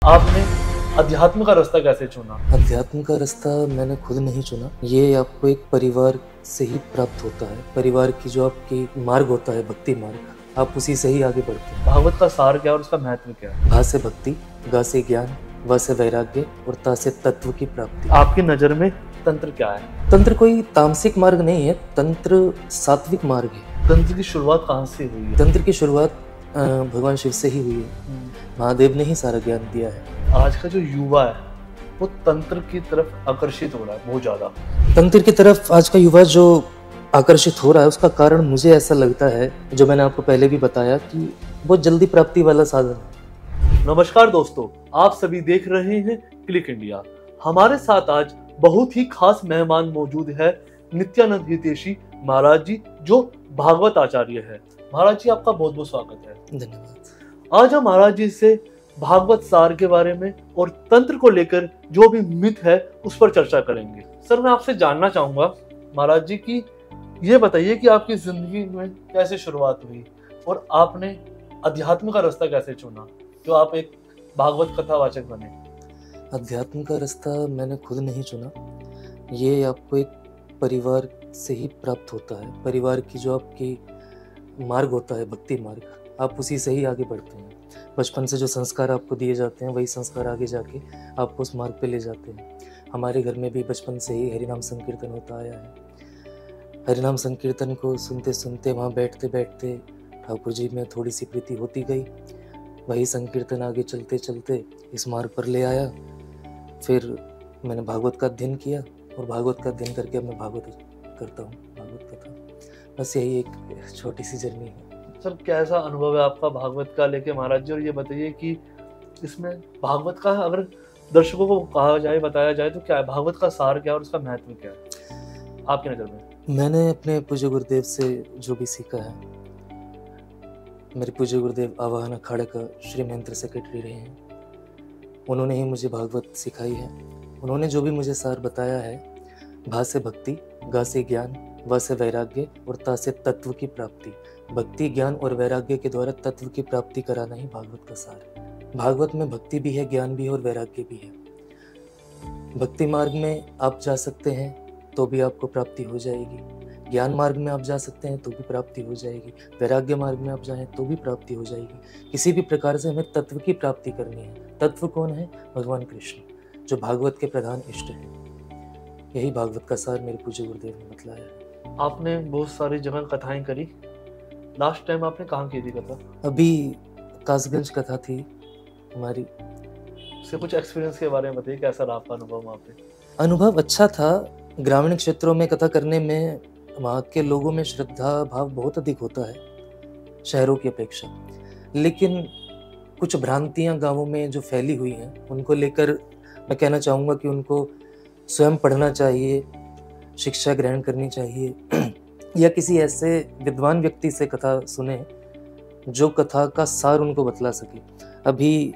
आपने अध्यात्म का रास्ता कैसे चुना? अध्यात्म का रास्ता मैंने खुद नहीं चुना। ये आपको एक परिवार से ही प्राप्त होता है। परिवार की जो आपकी मार्ग होता है, भक्ति मार्ग, आप उसी से ही आगे बढ़ते हैं। भागवत का सार क्या है और उसका महत्व क्या है? भा से भक्ति, गा से ज्ञान, व से वैराग्य और ता से तत्व की प्राप्ति। आपकी नजर में तंत्र क्या है? तंत्र कोई तामसिक मार्ग नहीं है, तंत्र सात्विक मार्ग है। तंत्र की शुरुआत कहाँ से हुई है? तंत्र की शुरुआत भगवान शिव से ही हुई है। महादेव ने ही सारा ज्ञान दिया है। आज का जो युवा है वो तंत्र की तरफ आकर्षित हो रहा है बहुत ज्यादा। तंत्र की तरफ आज का युवा जो आकर्षित हो रहा है, उसका कारण मुझे ऐसा लगता है, जो मैंने आपको पहले भी बताया, कि बहुत जल्दी प्राप्ति वाला साधन है। नमस्कार दोस्तों, आप सभी देख रहे हैं क्लिक इंडिया। हमारे साथ आज बहुत ही खास मेहमान मौजूद है, नित्यानंद हितेशी महाराज जी, जो भागवत आचार्य है। महाराज जी, आपका बहुत बहुत स्वागत है। धन्यवाद। आज हम महाराज जी से भागवत सार के बारे में और तंत्र को लेकर जो भी मिथ है उस पर चर्चा करेंगे। सर, मैं आपसे जानना चाहूंगा महाराज जी की ये बताइए कि आपकी जिंदगी में कैसे शुरुआत हुई और आपने अध्यात्म का रास्ता कैसे चुना, जो आप एक भागवत कथावाचक बने। अध्यात्म का रास्ता मैंने खुद नहीं चुना। ये आपको एक परिवार से ही प्राप्त होता है। परिवार की जो आपकी मार्ग होता है, भक्ति मार्ग, आप उसी से ही आगे बढ़ते हैं। बचपन से जो संस्कार आपको दिए जाते हैं, वही संस्कार आगे जाके आपको उस मार्ग पे ले जाते हैं। हमारे घर में भी बचपन से ही हरिनाम संकीर्तन होता आया है। हरिनाम संकीर्तन को सुनते सुनते, वहाँ बैठते बैठते ठाकुर जी में थोड़ी सी प्रीति होती गई। वही संकीर्तन आगे चलते चलते इस मार्ग पर ले आया। फिर मैंने भागवत का अध्ययन किया और भागवत का अध्ययन करके अब मैं भागवत करता हूँ, भागवत कथा। बस यही एक छोटी सी जर्नी है। सर, कैसा अनुभव है आपका भागवत का लेके महाराज जी? और ये बताइए कि इसमें भागवत का अगर दर्शकों को कहा जाए, बताया जाए तो क्या है भागवत का सार, क्या है और उसका महत्व क्या है आपकी नजर में? मैंने अपने पूज्य गुरुदेव से जो भी सीखा है, मेरे पूज्य गुरुदेव आवाहन अखाड़े का श्री मंत्र सेक्रेटरी रहे हैं, उन्होंने ही मुझे भागवत सिखाई है। उन्होंने जो भी मुझे सार बताया है, भा से भक्ति, गा से ज्ञान, व से वैराग्य और ता से तत्व की प्राप्ति। भक्ति, ज्ञान और वैराग्य के द्वारा तत्व की प्राप्ति कराना ही भागवत का सार है। भागवत में भक्ति भी है, ज्ञान भी है और वैराग्य भी है। भक्ति मार्ग में आप जा सकते हैं तो भी आपको प्राप्ति हो जाएगी। ज्ञान मार्ग में आप जा सकते हैं तो भी प्राप्ति हो जाएगी। वैराग्य मार्ग में आप जाएं तो भी प्राप्ति हो जाएगी। किसी भी प्रकार से हमें तत्व की प्राप्ति करनी है। तत्व कौन है? भगवान कृष्ण, जो भागवत के प्रधान इष्ट हैं। यही भागवत का सार मेरे पूज्य गुरुदेव ने बतलाया है। आपने बहुत सारी जगह कथाएं करी। लास्ट टाइम आपने कहाँ की थी कथा? अभी कासगंज कथा थी हमारी। उससे कुछ एक्सपीरियंस के बारे में बताइए, कैसा रहा आपका अनुभव वहाँ पे? अनुभव अच्छा था। ग्रामीण क्षेत्रों में कथा करने में वहाँ के लोगों में श्रद्धा भाव बहुत अधिक होता है शहरों की अपेक्षा। लेकिन कुछ भ्रांतियाँ गांवों में जो फैली हुई हैं, उनको लेकर मैं कहना चाहूँगा कि उनको स्वयं पढ़ना चाहिए, शिक्षा ग्रहण करनी चाहिए या किसी ऐसे विद्वान व्यक्ति से कथा सुने जो कथा का सार उनको बतला सके। अभी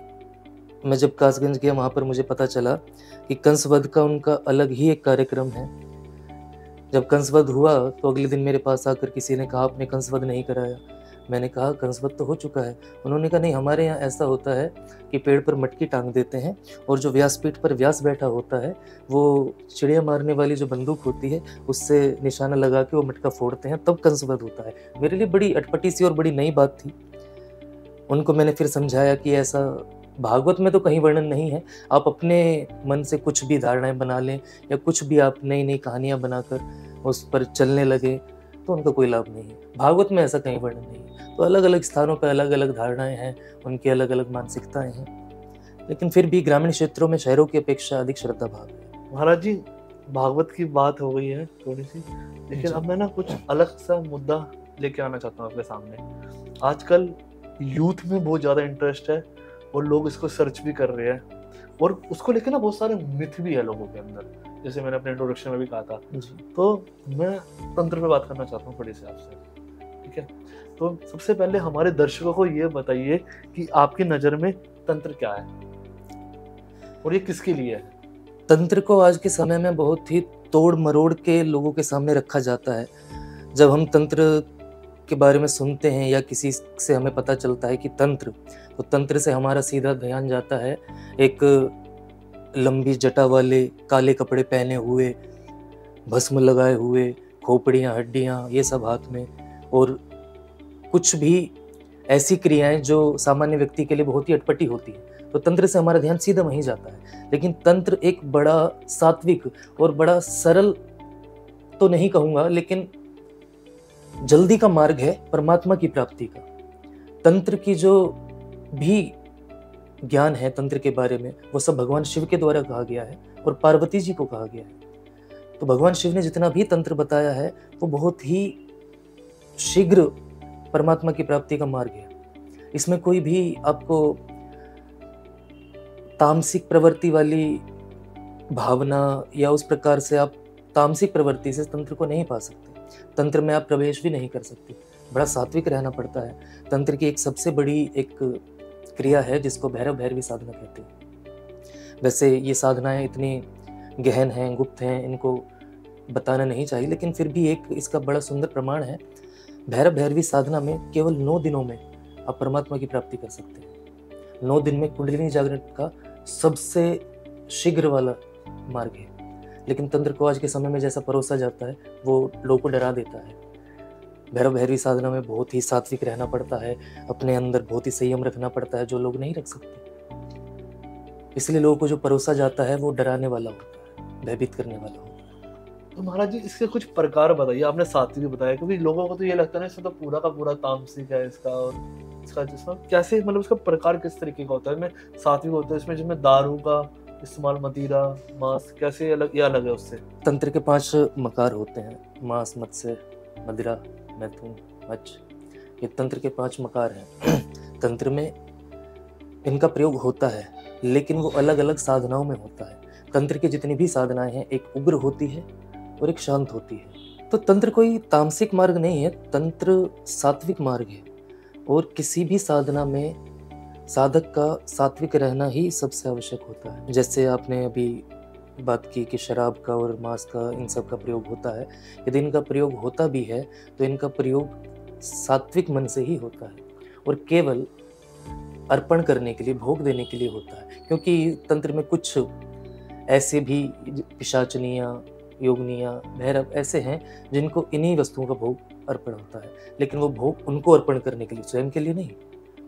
मैं जब कासगंज गया, वहाँ पर मुझे पता चला कि कंसवध का उनका अलग ही एक कार्यक्रम है। जब कंसवध हुआ तो अगले दिन मेरे पास आकर किसी ने कहा, आपने कंसवध नहीं कराया। मैंने कहा, कंसवध तो हो चुका है। उन्होंने कहा, नहीं, हमारे यहाँ ऐसा होता है कि पेड़ पर मटकी टांग देते हैं और जो व्यासपीठ पर व्यास बैठा होता है, वो चिड़िया मारने वाली जो बंदूक होती है उससे निशाना लगा के वो मटका फोड़ते हैं, तब कंसवध होता है। मेरे लिए बड़ी अटपटी सी और बड़ी नई बात थी। उनको मैंने फिर समझाया कि ऐसा भागवत में तो कहीं वर्णन नहीं है। आप अपने मन से कुछ भी धारणाएं बना लें या कुछ भी आप नई नई कहानियां बनाकर उस पर चलने लगे तो उनका कोई लाभ नहीं है। भागवत में ऐसा कहीं वर्णन नहीं है। तो अलग अलग स्थानों पर अलग अलग धारणाएं हैं, उनकी अलग अलग मानसिकताएं हैं, लेकिन फिर भी ग्रामीण क्षेत्रों में शहरों की अपेक्षा अधिक श्रद्धा भाव है। महाराज जी, भागवत की बात हो गई है थोड़ी सी, लेकिन अब मैं ना कुछ अलग सा मुद्दा लेके आना चाहता हूँ आपके सामने। आजकल यूथ में बहुत ज़्यादा इंटरेस्ट है और लोग इसको सर्च भी कर रहे हैं और उसको लेकर ना बहुत सारे मिथ भी है लोगों के अंदर, जैसे मैंने अपने इंट्रोडक्शन में भी कहा था। तो मैं तंत्र पे बात करना चाहता हूँ थोड़ी सी आपसे, ठीक है? तो सबसे पहले हमारे दर्शकों को ये बताइए कि आपकी नज़र में तंत्र क्या है और ये किसके लिए है? तंत्र को आज के समय में बहुत ही तोड़ मरोड़ के लोगों के सामने रखा जाता है। जब हम तंत्र के बारे में सुनते हैं या किसी से हमें पता चलता है कि तंत्र, तो तंत्र से हमारा सीधा ध्यान जाता है एक लंबी जटा वाले, काले कपड़े पहने हुए, भस्म लगाए हुए, खोपड़ियाँ, हड्डियाँ, ये सब हाथ में, और कुछ भी ऐसी क्रियाएं जो सामान्य व्यक्ति के लिए बहुत ही अटपटी होती है। तो तंत्र से हमारा ध्यान सीधा वहीं जाता है। लेकिन तंत्र एक बड़ा सात्विक और बड़ा सरल तो नहीं कहूँगा, लेकिन जल्दी का मार्ग है परमात्मा की प्राप्ति का। तंत्र की जो भी ज्ञान है तंत्र के बारे में, वो सब भगवान शिव के द्वारा कहा गया है और पार्वती जी को कहा गया है। तो भगवान शिव ने जितना भी तंत्र बताया है वो बहुत ही शीघ्र परमात्मा की प्राप्ति का मार्ग है। इसमें कोई भी आपको तामसिक प्रवृत्ति वाली भावना या उस प्रकार से आप तामसिक प्रवृत्ति से तंत्र को नहीं पा सकते। तंत्र में आप प्रवेश भी नहीं कर सकते, बड़ा सात्विक रहना पड़ता है। तंत्र की एक सबसे बड़ी एक क्रिया है जिसको भैरव भैरवी साधना कहते हैं। वैसे ये साधनाएं इतनी गहन हैं, गुप्त हैं, इनको बताना नहीं चाहिए, लेकिन फिर भी एक इसका बड़ा सुंदर प्रमाण है। भैरव भैरवी साधना में केवल 9 दिनों में आप परमात्मा की प्राप्ति कर सकते हैं। 9 दिन में कुंडलिनी जागरण का सबसे शीघ्र वाला मार्ग है। लेकिन तंत्र को आज के समय में जैसा परोसा जाता है वो लोगों को डरा देता है। भैरव भैरवी साधना में बहुत ही सात्विक रहना पड़ता है, अपने अंदर बहुत ही संयम रखना पड़ता है, जो लोग नहीं रख सकते। इसलिए लोगों को जो परोसा जाता है वो डराने वाला होता है, भयभीत करने वाला होता है। तो महाराज जी इसके कुछ प्रकार बताइए। आपने सात्विक बताया, क्योंकि लोगों को तो ये लगता है ना इसमें तो पूरा का पूरा तामसिक है इसका, और इसका जिसमें कैसे मतलब इसका प्रकार किस तरीके का होता है। इसमें सात्विक होता है, इसमें जिसमें दारू का इस्तेमाल, मदिरा, मांस, कैसे अलग या अलग है उससे? तंत्र के 5 मकार होते हैं, मांस, मत्स्य, मदिरा, मैथुन, मच्छ। ये तंत्र के 5 मकार हैं। तंत्र में इनका प्रयोग होता है, लेकिन वो अलग अलग साधनाओं में होता है। तंत्र की जितनी भी साधनाएं हैं, एक उग्र होती है और एक शांत होती है। तो तंत्र कोई तामसिक मार्ग नहीं है, तंत्र सात्विक मार्ग है। और किसी भी साधना में साधक का सात्विक रहना ही सबसे आवश्यक होता है। जैसे आपने अभी बात की कि शराब का और मांस का, इन सब का प्रयोग होता है। यदि इनका प्रयोग होता भी है तो इनका प्रयोग सात्विक मन से ही होता है और केवल अर्पण करने के लिए, भोग देने के लिए होता है। क्योंकि तंत्र में कुछ ऐसे भी पिशाचनियाँ, योगनियाँ, भैरव ऐसे हैं जिनको इन्हीं वस्तुओं का भोग अर्पण होता है, लेकिन वो भोग उनको अर्पण करने के लिए, स्वयं के लिए नहीं,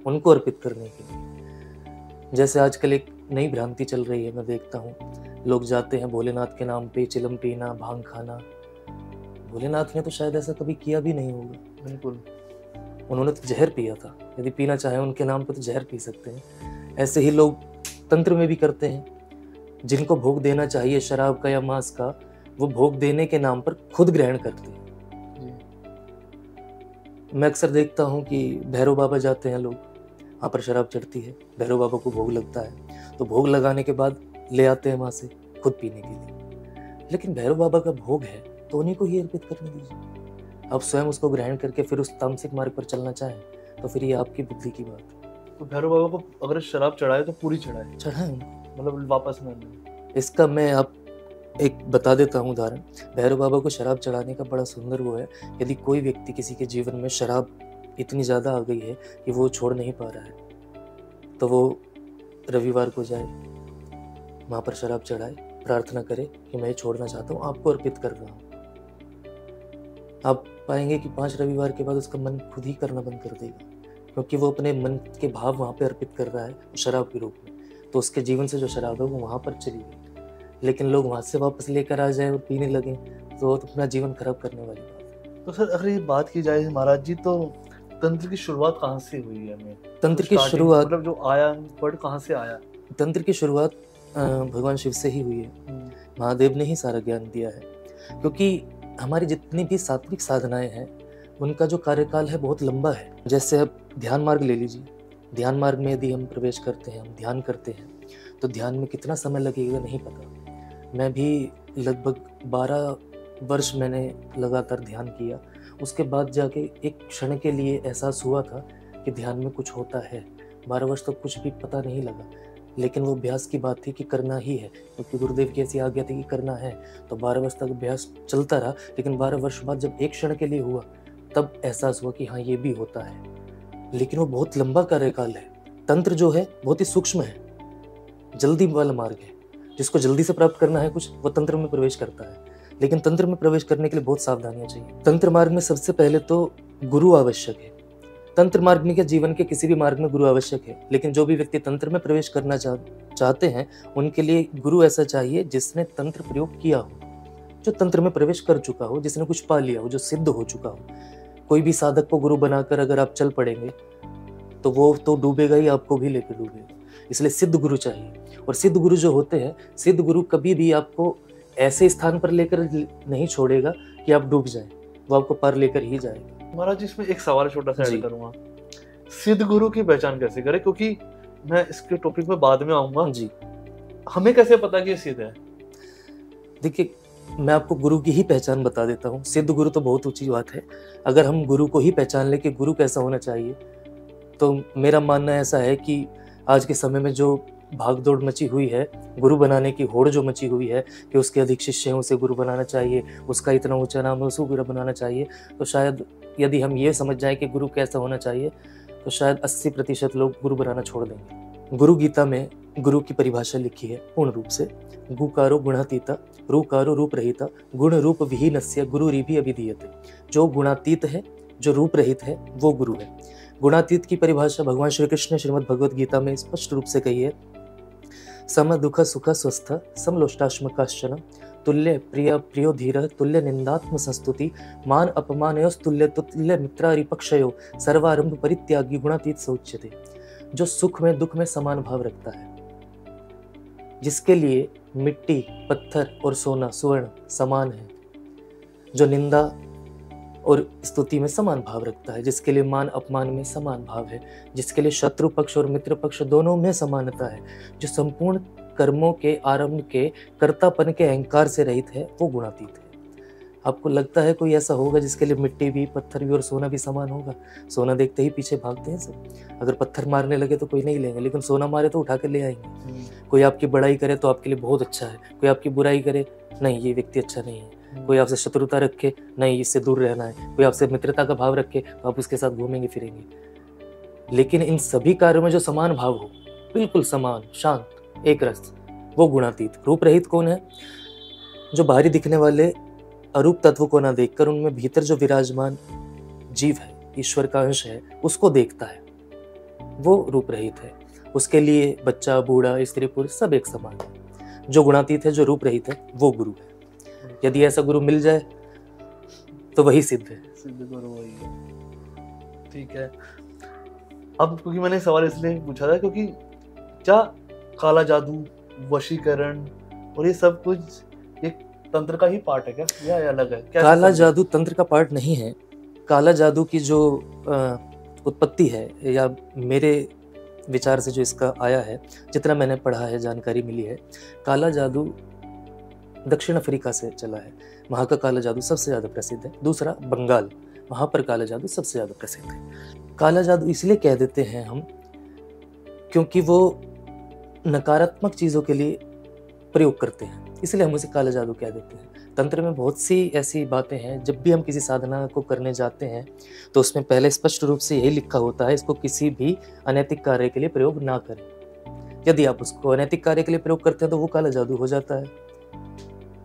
उनको अर्पित करने के लिए। जैसे आजकल एक नई भ्रांति चल रही है, मैं देखता हूँ लोग जाते हैं भोलेनाथ के नाम पे चिलम पीना, भांग खाना। भोलेनाथ ने तो शायद ऐसा कभी किया भी नहीं होगा। बिल्कुल, उन्होंने तो जहर पिया था। यदि पीना चाहे उनके नाम पे तो जहर पी सकते हैं। ऐसे ही लोग तंत्र में भी करते हैं। जिनको भोग देना चाहिए शराब का या मांस का, वो भोग देने के नाम पर खुद ग्रहण करते हैं। मैं अक्सर देखता हूँ कि भैरव बाबा जाते हैं लोग, वहाँ पर शराब चढ़ती है, भैरव बाबा को भोग लगता है, तो भोग लगाने के बाद ले आते हैं वहाँ से खुद पीने के लिए। लेकिन भैरव बाबा का भोग है तो उन्हीं को ही अर्पित करने दीजिए। आप स्वयं उसको ग्रहण करके फिर उस तामसिक मार्ग पर चलना चाहें तो फिर ये आपकी बुद्धि की बात है। तो भैरव बाबा को अगर शराब चढ़ाए तो पूरी चढ़ाए, चढ़ाए उनको, मतलब वापस न लें। इसका मैं आप एक बता देता हूँ उदाहरण। भैरव बाबा को शराब चढ़ाने का बड़ा सुंदर वो है, यदि कोई व्यक्ति किसी के जीवन में शराब इतनी ज़्यादा आ गई है कि वो छोड़ नहीं पा रहा है, तो वो रविवार को जाए, वहाँ पर शराब चढ़ाए, प्रार्थना करे कि मैं छोड़ना चाहता हूँ, आपको अर्पित कर रहा हूँ। आप पाएंगे कि 5 रविवार के बाद उसका मन खुद ही करना बंद कर देगा, क्योंकि वो अपने मन के भाव वहाँ पे अर्पित कर रहा है शराब के रूप में। तो उसके जीवन से जो शराब है वो वहाँ पर चली गई। लेकिन लोग वहाँ से वापस लेकर आ जाए और पीने लगे तो अपना जीवन खराब करने वाली बात है। तो सर अगर ये बात की जाए महाराज जी, तो तंत्र की शुरुआत कहाँ से हुई है? हमें तंत्र की शुरुआत, मतलब जो आया वर्ड कहाँ से आया? तंत्र की शुरुआत भगवान शिव से ही हुई है। महादेव ने ही सारा ज्ञान दिया है। क्योंकि हमारी जितनी भी सात्विक साधनाएं हैं उनका जो कार्यकाल है बहुत लंबा है। जैसे अब ध्यान मार्ग ले लीजिए, ध्यान मार्ग में यदि हम प्रवेश करते हैं, हम ध्यान करते हैं, तो ध्यान में कितना समय लगेगा नहीं पता। मैं भी लगभग 12 वर्ष मैंने लगातार ध्यान किया। उसके बाद जाके एक क्षण के लिए एहसास हुआ था कि ध्यान में कुछ होता है। 12 वर्ष तक कुछ भी पता नहीं लगा, लेकिन वो अभ्यास की बात थी कि करना ही है, क्योंकि गुरुदेव की ऐसी आज्ञा थी कि करना है। तो 12 वर्ष तक अभ्यास चलता रहा, लेकिन 12 वर्ष बाद जब एक क्षण के लिए हुआ तब एहसास हुआ कि हाँ ये भी होता है। लेकिन वो बहुत लंबा कार्यकाल है। तंत्र जो है बहुत ही सूक्ष्म है, जल्दी वाला मार्ग है। जिसको जल्दी से प्राप्त करना है कुछ, वो तंत्र में प्रवेश करता है। लेकिन तंत्र में प्रवेश करने के लिए बहुत सावधानियां चाहिए। तंत्र मार्ग में सबसे पहले तो गुरु आवश्यक है। तंत्र मार्ग में क्या, जीवन के किसी भी मार्ग में गुरु आवश्यक है, लेकिन जो भी व्यक्ति तंत्र में प्रवेश करना चाहते हैं उनके लिए गुरु ऐसा चाहिए जिसने तंत्र प्रयोग किया हो, जो तंत्र में प्रवेश कर चुका हो, जिसने कुछ पा लिया हो, जो सिद्ध हो चुका हो। कोई भी साधक को गुरु बनाकर अगर आप चल पड़ेंगे तो वो तो डूबेगा ही, आपको भी लेकर डूबेगा। इसलिए सिद्ध गुरु चाहिए। और सिद्ध गुरु जो होते हैं, सिद्ध गुरु कभी भी आपको ऐसे स्थान पर लेकर नहीं छोड़ेगा कि आप डूब जाएं, वो आपको पार लेकर ही जाएगा। महाराज इसमें एक सवाल छोटा सा जी। ऐड करूंगा, सिद्ध गुरु की पहचान कैसे करें? क्योंकि मैं इसके टॉपिक में बाद में आऊंगा जी, हमें कैसे पता कि ये सिद्ध है? देखिए मैं आपको गुरु की ही पहचान बता देता हूँ। सिद्ध गुरु तो बहुत ऊंची बात है। अगर हम गुरु को ही पहचान ले कि गुरु कैसा होना चाहिए, तो मेरा मानना ऐसा है कि आज के समय में जो भाग दौड़ मची हुई है, गुरु बनाने की होड़ जो मची हुई है कि उसके अधिक शिष्य हैं उसे गुरु बनाना चाहिए, उसका इतना ऊंचा नाम है उसको गुरु बनाना चाहिए, तो शायद यदि हम ये समझ जाएं कि गुरु कैसा होना चाहिए तो शायद 80% लोग गुरु बनाना छोड़ देंगे। गुरु गीता में गुरु की परिभाषा लिखी है पूर्ण रूप से, गुकारो गुणातीता, रूकारो रूप रहिता, गुण रूप विहीनस्य गुरुरिभि अभिधीयते। जो गुणातीत है, जो रूप रहित है, वो गुरु है। गुणातीत की परिभाषा भगवान श्री कृष्ण ने श्रीमद् भगवद गीता में स्पष्ट रूप से कही है, सम दुख सुख स्वस्थ समलोष्टाश्मकाश्चन तुल्य प्रिय प्रियो धीर तुल्य निंदात्म संस्तुति मान अपमानयोस्तुल्य तुल्य मित्रारिपक्षयो सर्वारंभ परित्यागी गुणातीत स उच्यते। जो सुख में दुख में समान भाव रखता है, जिसके लिए मिट्टी पत्थर और सोना स्वर्ण समान है, जो निंदा और स्तुति में समान भाव रखता है, जिसके लिए मान अपमान में समान भाव है, जिसके लिए शत्रु पक्ष और मित्र पक्ष दोनों में समानता है, जो संपूर्ण कर्मों के आरंभ के कर्तापन के अहंकार से रहित है, वो गुणातीत है। आपको लगता है कोई ऐसा होगा जिसके लिए मिट्टी भी पत्थर भी और सोना भी समान होगा? सोना देखते ही पीछे भागते हैं सब। अगर पत्थर मारने लगे तो कोई नहीं लेंगे, लेकिन सोना मारे तो उठा कर ले आएंगे। कोई आपकी बड़ाई करे तो आपके लिए बहुत अच्छा है, कोई आपकी बुराई करे, नहीं ये व्यक्ति अच्छा नहीं है। कोई आपसे शत्रुता रखे, नहीं इससे दूर रहना है। कोई आपसे मित्रता का भाव रखे तो आप उसके साथ घूमेंगे फिरेंगे। लेकिन इन सभी कार्यों में जो समान भाव हो, बिल्कुल समान, शांत, एक रस, वो गुणातीत। रूप रहित कौन है? जो बाहरी दिखने वाले अरूप तत्व को ना देखकर उनमें भीतर जो विराजमान जीव है, ईश्वर का अंश है, उसको देखता है, वो रूप रहित है। उसके लिए बच्चा बूढ़ा स्त्री पुरुष सब एक समान है। जो गुणातीत है, जो रूप रहित है, वो गुरु है। यदि ऐसा गुरु मिल जाए तो वही सिद्ध है। सिद्ध गुरु वही है। ठीक है। अब क्योंकि मैंने सवाल इसलिए पूछा था क्योंकि क्या काला जादू, वशीकरण और ये सब कुछ एक तंत्र का ही पार्ट है क्या, या अलग है? क्या काला जादू तंत्र का पार्ट नहीं है। काला जादू की जो उत्पत्ति है, या मेरे विचार से जो इसका आया है, जितना मैंने पढ़ा है, जानकारी मिली है, काला जादू दक्षिण अफ्रीका से चला है। वहाँ का काला जादू सबसे ज़्यादा प्रसिद्ध है। दूसरा बंगाल, वहाँ पर काला जादू सबसे ज़्यादा प्रसिद्ध है। काला जादू इसलिए कह देते हैं हम क्योंकि वो नकारात्मक चीज़ों के लिए प्रयोग करते हैं, इसलिए हम उसे काला जादू कह देते हैं। तंत्र में बहुत सी ऐसी बातें हैं, जब भी हम किसी साधना को करने जाते हैं तो उसमें पहले स्पष्ट रूप से यही लिखा होता है, इसको किसी भी अनैतिक कार्य के लिए प्रयोग ना करें। यदि आप उसको अनैतिक कार्य के लिए प्रयोग करते हैं तो वो काला जादू हो जाता है।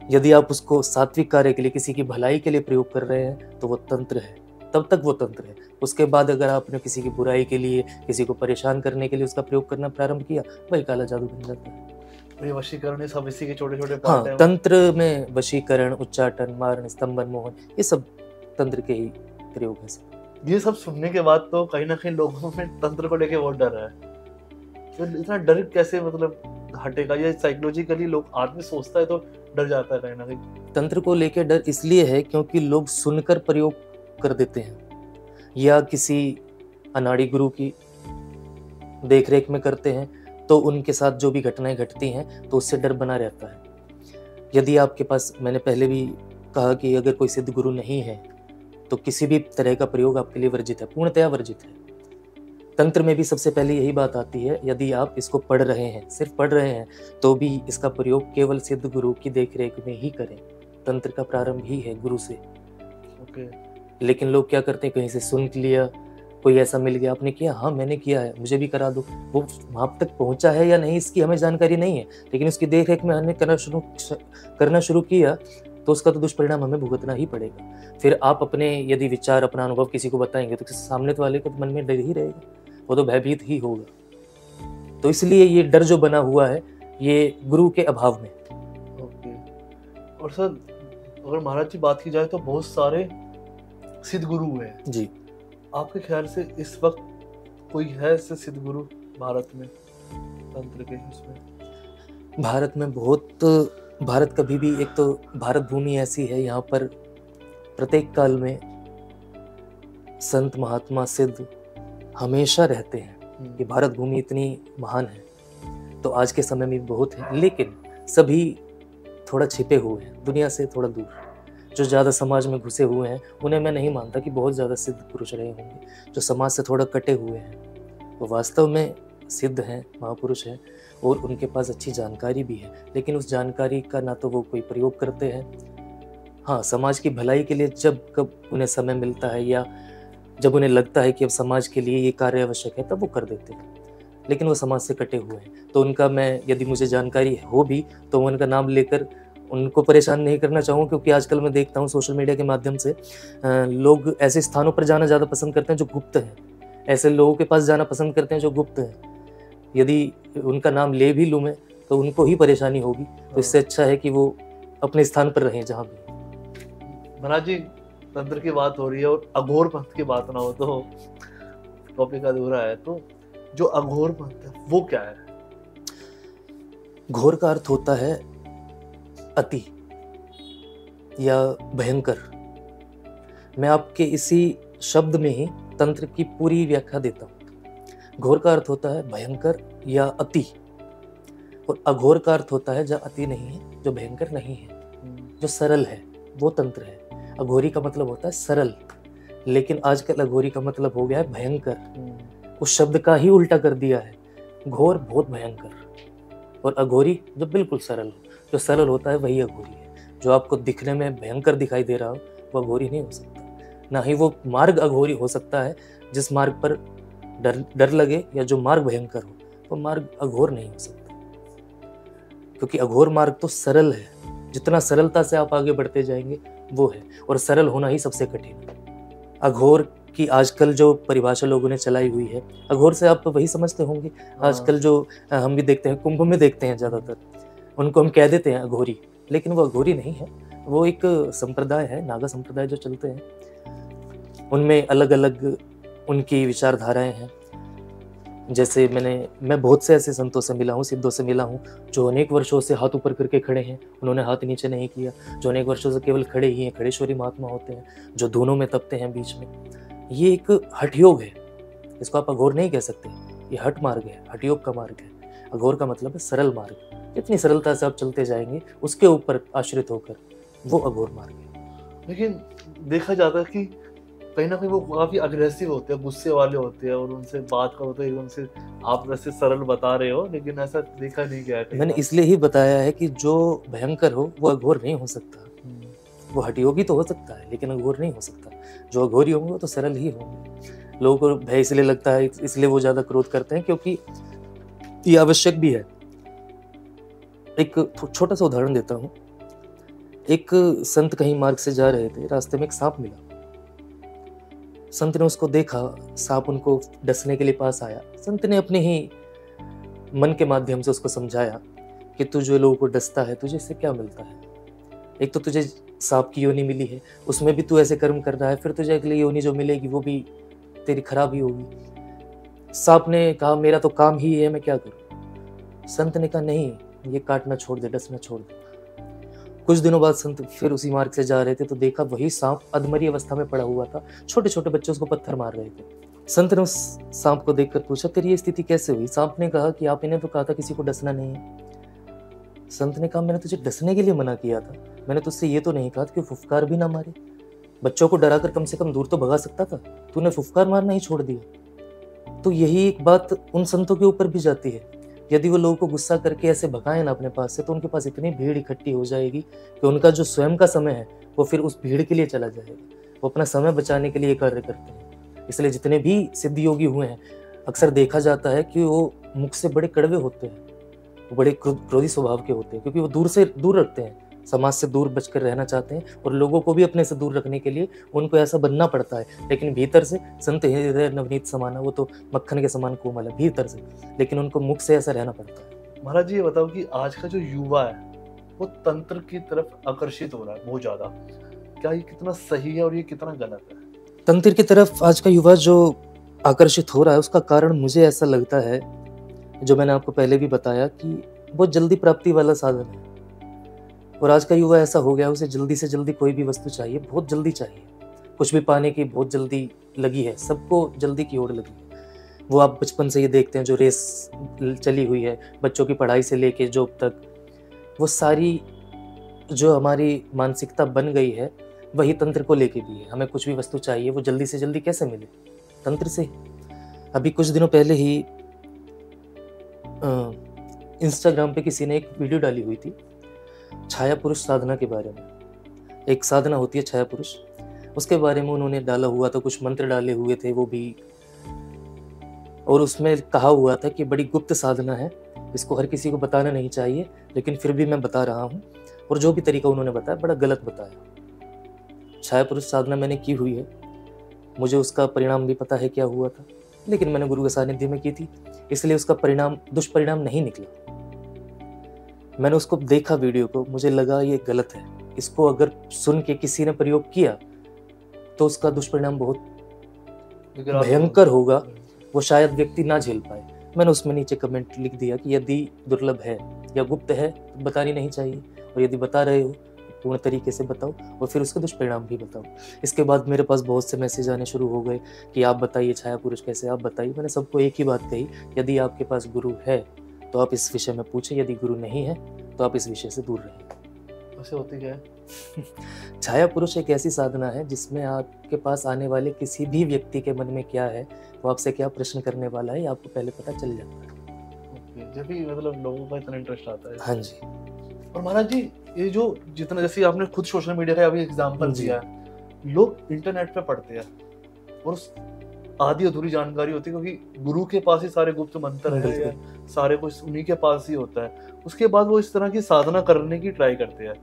यदि आप उसको सात्विक कार्य के लिए, किसी की भलाई के लिए प्रयोग कर रहे हैं तो वो तंत्र है, तब तक वो तंत्र है। उसके बाद अगर आपने किसी की बुराई के लिए, किसी को परेशान करने के लिए उसका प्रयोग करना प्रारंभ किया, वही काला जादू बन जाता है। ये वशीकरण, ये सब इसी के छोटे छोटे हाँ, पार्ट हैं। तंत्र में वशीकरण, उच्चाटन, मारण, स्तंभन, मोहन, ये सब तंत्र के ही प्रयोग है। ये सब सुनने के बाद तो कहीं ना कहीं लोगों में तंत्र को लेके बहुत डर है। तो इतना डर कैसे मतलब हटेगा? ये साइकोलॉजिकली लोग, आदमी सोचता है तो डर जाता है कहीं ना कहीं। तंत्र को लेकर डर इसलिए है क्योंकि लोग सुनकर प्रयोग कर देते हैं, या किसी अनाड़ी गुरु की देखरेख में करते हैं तो उनके साथ जो भी घटनाएं घटती हैं तो उससे डर बना रहता है। यदि आपके पास, मैंने पहले भी कहा कि अगर कोई सिद्ध गुरु नहीं है तो किसी भी तरह का प्रयोग आपके लिए वर्जित है, पूर्णतया वर्जित है। तंत्र में भी सबसे पहले यही बात आती है, यदि आप इसको पढ़ रहे हैं, सिर्फ पढ़ रहे हैं, तो भी इसका प्रयोग केवल सिद्ध गुरु की देखरेख में ही करें। तंत्र का प्रारंभ ही है गुरु से। ओके। लेकिन लोग क्या करते हैं, कहीं से सुन लिया, कोई ऐसा मिल गया, आपने किया, हाँ मैंने किया है, मुझे भी करा दो। वो वहाँ तक पहुँचा है या नहीं इसकी हमें जानकारी नहीं है, लेकिन उसकी देख रेख में हमने करना शुरू किया तो उसका तो दुष्परिणाम हमें भुगतना ही पड़ेगा। फिर आप अपने यदि विचार, अपना अनुभव किसी को बताएंगे तो किसी सामने वाले को मन में डर ही रहेगा, वो तो भयभीत ही होगा। तो इसलिए ये डर जो बना हुआ है ये गुरु के अभाव में। ओके। और सर अगर महाराज जी बात की जाए तो बहुत सारे सिद्ध गुरु हैं जी। आपके ख्याल से इस वक्त कोई है ऐसे सिद्ध गुरु भारत में, तंत्र के इसमें? भारत में बहुत, भारत कभी भी, एक तो भारत भूमि ऐसी है, यहाँ पर प्रत्येक काल में संत महात्मा सिद्ध हमेशा रहते हैं। ये भारत भूमि इतनी महान है तो आज के समय में भी बहुत है, लेकिन सभी थोड़ा छिपे हुए हैं, दुनिया से थोड़ा दूर। जो ज़्यादा समाज में घुसे हुए हैं उन्हें मैं नहीं मानता कि बहुत ज़्यादा सिद्ध पुरुष रहे होंगे। जो समाज से थोड़ा कटे हुए हैं वो वास्तव में सिद्ध हैं, महापुरुष हैं, और उनके पास अच्छी जानकारी भी है, लेकिन उस जानकारी का ना तो वो कोई प्रयोग करते हैं। हाँ, समाज की भलाई के लिए जब कब उन्हें समय मिलता है या जब उन्हें लगता है कि अब समाज के लिए ये कार्य आवश्यक है तब वो कर देते हैं, लेकिन वो समाज से कटे हुए हैं। तो उनका मैं, यदि मुझे जानकारी हो भी तो उनका नाम लेकर उनको परेशान नहीं करना चाहूँगा, क्योंकि आजकल मैं देखता हूँ सोशल मीडिया के माध्यम से लोग ऐसे स्थानों पर जाना ज़्यादा पसंद करते हैं जो गुप्त हैं, ऐसे लोगों के पास जाना पसंद करते हैं जो गुप्त हैं। यदि उनका नाम ले भी लूँ मैं तो उनको ही परेशानी होगी, तो इससे अच्छा है कि वो अपने स्थान पर रहें जहाँ भी। महाराज जी तंत्र की बात हो रही है और अघोर पंथ की बात ना हो तो टॉपिक अधूरा है। तो जो अघोर पंथ है वो क्या है? घोर का अर्थ होता है अति या भयंकर। मैं आपके इसी शब्द में ही तंत्र की पूरी व्याख्या देता हूँ। घोर का अर्थ होता है भयंकर या अति, और अघोर का अर्थ होता है जहाँ अति नहीं है, जो भयंकर नहीं है, जो सरल है, वो तंत्र है। अघोरी का मतलब होता है सरल, लेकिन आजकल अघोरी का मतलब हो गया है भयंकर। उस शब्द का ही उल्टा कर दिया है। घोर बहुत भयंकर, और अघोरी जो बिल्कुल सरल हो। जो सरल होता है वही अघोरी है। जो आपको दिखने में भयंकर दिखाई दे रहा हो वो अघोरी नहीं हो सकता, ना ही वो मार्ग अघोरी हो सकता है। जिस मार्ग पर डर लगे या जो मार्ग भयंकर हो वो मार्ग अघोर नहीं हो सकता, क्योंकि अघोर मार्ग तो सरल है। जितना सरलता से आप आगे बढ़ते जाएंगे वो है, और सरल होना ही सबसे कठिन है। अघोर की आजकल जो परिभाषा लोगों ने चलाई हुई है, अघोर से आप वही समझते होंगे। आजकल जो हम भी देखते हैं, कुंभ में देखते हैं ज़्यादातर, उनको हम कह देते हैं अघोरी, लेकिन वो अघोरी नहीं है। वो एक संप्रदाय है, नागा संप्रदाय जो चलते हैं, उनमें अलग अलग उनकी विचारधाराएं हैं। जैसे मैं बहुत से ऐसे संतों से मिला हूँ, सिद्धों से मिला हूँ, जो अनेक वर्षों से हाथ ऊपर करके खड़े हैं, उन्होंने हाथ नीचे नहीं किया। जो अनेक वर्षों से केवल खड़े ही हैं, खड़ेश्वरी महात्मा होते हैं, जो दोनों में तपते हैं बीच में। ये एक हठ योग है, इसको आप अघोर नहीं कह सकते। ये हठ मार्ग है, हठ योग का मार्ग है। अघोर का मतलब है सरल मार्ग। जितनी सरलता से आप चलते जाएंगे उसके ऊपर आश्रित होकर, वो अघोर मार्ग है। लेकिन देखा जाता है कि कहीं ना कहीं वो काफी अग्रेसिव होते हैं, गुस्से वाले होते हैं, और उनसे बात करो तो एकदम से आप वैसे सरल बता रहे हो, लेकिन ऐसा देखा नहीं गया है। मैंने इसलिए ही बताया है कि जो भयंकर हो वो अघोर नहीं हो सकता। वो हठयोगी तो हो सकता है लेकिन अघोर नहीं हो सकता। जो अघोरी होंगे वो तो सरल ही होंगे। लोगों को भय इसलिए लगता है, इसलिए वो ज्यादा क्रोध करते हैं, क्योंकि ये आवश्यक भी है। एक छोटा सा उदाहरण देता हूँ। एक संत कहीं मार्ग से जा रहे थे, रास्ते में एक सांप मिला। संत ने उसको देखा, सांप उनको डसने के लिए पास आया। संत ने अपने ही मन के माध्यम से उसको समझाया कि तू जो लोगों को डसता है, तुझे इससे क्या मिलता है? एक तो तुझे सांप की योनि मिली है, उसमें भी तू ऐसे कर्म कर रहा है, फिर तुझे अगली योनि जो मिलेगी वो भी तेरी खराब ही होगी। सांप ने कहा मेरा तो काम ही है, मैं क्या करूं? संत ने कहा नहीं, ये काटना छोड़ दे, डसना छोड़ दे। कुछ दिनों बाद संत फिर उसी मार्ग से जा रहे थे तो देखा वही सांप अधमरी अवस्था में पड़ा हुआ था। छोटे छोटे बच्चे उसको पत्थर मार रहे थे। संत ने उस सांप को देखकर पूछा तेरी ये स्थिति कैसे हुई? सांप ने कहा कि आप इन्हें तो कहा था किसी को डसना नहीं है। संत ने कहा मैंने तुझे डसने के लिए मना किया था, मैंने तुझसे ये तो नहीं कहा कि फुफकार भी ना मारे। बच्चों को डराकर कम से कम दूर तो भगा सकता था, तूने फुफकार मारना ही छोड़ दिया। तो यही एक बात उन संतों के ऊपर भी जाती है। यदि वो लोगों को गुस्सा करके ऐसे भगाएं ना अपने पास से, तो उनके पास इतनी भीड़ इकट्ठी हो जाएगी कि उनका जो स्वयं का समय है वो फिर उस भीड़ के लिए चला जाएगा। वो अपना समय बचाने के लिए ये कार्य करते हैं। इसलिए जितने भी सिद्ध योगी हुए हैं, अक्सर देखा जाता है कि वो मुख से बड़े कड़वे होते हैं, वो बड़े क्रोधी स्वभाव के होते हैं, क्योंकि वो दूर रखते हैं, समाज से दूर बचकर रहना चाहते हैं और लोगों को भी अपने से दूर रखने के लिए उनको ऐसा बनना पड़ता है। लेकिन भीतर से संत हृदय नवनीत समाना, वो तो मक्खन के समान कोमल है भीतर से, लेकिन उनको मुख से ऐसा रहना पड़ता है। महाराज जी ये बताओ कि आज का जो युवा है वो तंत्र की तरफ आकर्षित हो रहा है बहुत ज्यादा, क्या ये कितना सही है और ये कितना गलत है? तंत्र की तरफ आज का युवा जो आकर्षित हो रहा है, उसका कारण मुझे ऐसा लगता है, जो मैंने आपको पहले भी बताया, कि बहुत जल्दी प्राप्ति वाला साधन है। और आज का युवा ऐसा हो गया, उसे जल्दी से जल्दी कोई भी वस्तु चाहिए, बहुत जल्दी चाहिए, कुछ भी पाने की बहुत जल्दी लगी है, सबको जल्दी की ओर लगी है। वो आप बचपन से ये देखते हैं, जो रेस चली हुई है बच्चों की पढ़ाई से लेके जॉब तक, वो सारी जो हमारी मानसिकता बन गई है वही तंत्र को लेके भी है। हमें कुछ भी वस्तु चाहिए, वो जल्दी से जल्दी कैसे मिले? तंत्र से। अभी कुछ दिनों पहले ही इंस्टाग्राम पे किसी ने एक वीडियो डाली हुई थी छाया पुरुष साधना के बारे में। एक साधना होती है छाया पुरुष, उसके बारे में उन्होंने डाला हुआ था, कुछ मंत्र डाले हुए थे वो भी, और उसमें कहा हुआ था कि बड़ी गुप्त साधना है, इसको हर किसी को बताना नहीं चाहिए, लेकिन फिर भी मैं बता रहा हूँ। और जो भी तरीका उन्होंने बताया बड़ा गलत बताया। छाया पुरुष साधना मैंने की हुई है, मुझे उसका परिणाम भी पता है क्या हुआ था, लेकिन मैंने गुरु के सानिध्य में की थी, इसलिए उसका परिणाम दुष्परिणाम नहीं निकला। मैंने उसको देखा वीडियो को, मुझे लगा ये गलत है, इसको अगर सुन के किसी ने प्रयोग किया तो उसका दुष्परिणाम बहुत भयंकर होगा, वो शायद व्यक्ति ना झेल पाए। मैंने उसमें नीचे कमेंट लिख दिया कि यदि दुर्लभ है या गुप्त है तो बतानी नहीं चाहिए, और यदि बता रहे हो पूर्ण तरीके से बताओ और फिर उसके दुष्परिणाम भी बताओ। इसके बाद मेरे पास बहुत से मैसेज आने शुरू हो गए कि आप बताइए छाया पुरुष कैसे, आप बताइए। मैंने सबको एक ही बात कही, यदि आपके पास गुरु है तो आप इस विषय में पूछें, यदि गुरु नहीं है तो आप इस विषय से दूर रहें। वैसे होती क्या है? छाया पुरुष एक ऐसी साधना है जिसमें आपके पास आने वाले किसी भी व्यक्ति के मन में क्या है, वो आपसे क्या प्रश्न करने वाला है, आपको पहले पता चल जाता है। जब भी मतलब लोगों का इतना इंटरेस्ट आता है। हाँ जी। और महाराज जी ये जो जितना, जैसे आपने खुद सोशल मीडिया का अभी एग्जांपल दिया है, लोग इंटरनेट पे पढ़ते हैं और उस आधी अधूरी जानकारी होती है, क्योंकि गुरु के पास ही सारे गुप्त मंत्र है, सारे कुछ उन्हीं के पास ही होता है। उसके बाद वो इस तरह की साधना करने की ट्राई करते हैं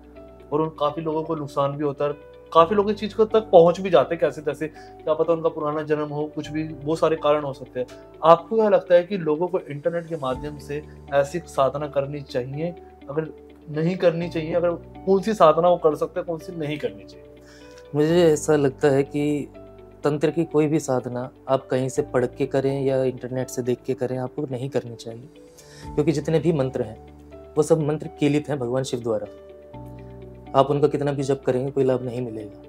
और उन काफी लोगों को नुकसान भी होता है, काफी लोग इस चीज को तक पहुंच भी जाते हैं कैसे तैसे, क्या पता उनका पुराना जन्म हो, कुछ भी, वो सारे कारण हो सकते हैं। आपको क्या लगता है कि लोगों को इंटरनेट के माध्यम से ऐसी साधना करनी चाहिए, अगर नहीं करनी चाहिए, अगर कौन सी साधना वो कर सकते हैं, कौन सी नहीं करनी चाहिए? मुझे ऐसा लगता है कि तंत्र की कोई भी साधना आप कहीं से पढ़ के करें या इंटरनेट से देख के करें, आपको नहीं करनी चाहिए, क्योंकि जितने भी मंत्र हैं वो सब मंत्र कीलित हैं भगवान शिव द्वारा। आप उनका कितना भी जप करेंगे कोई लाभ नहीं मिलेगा,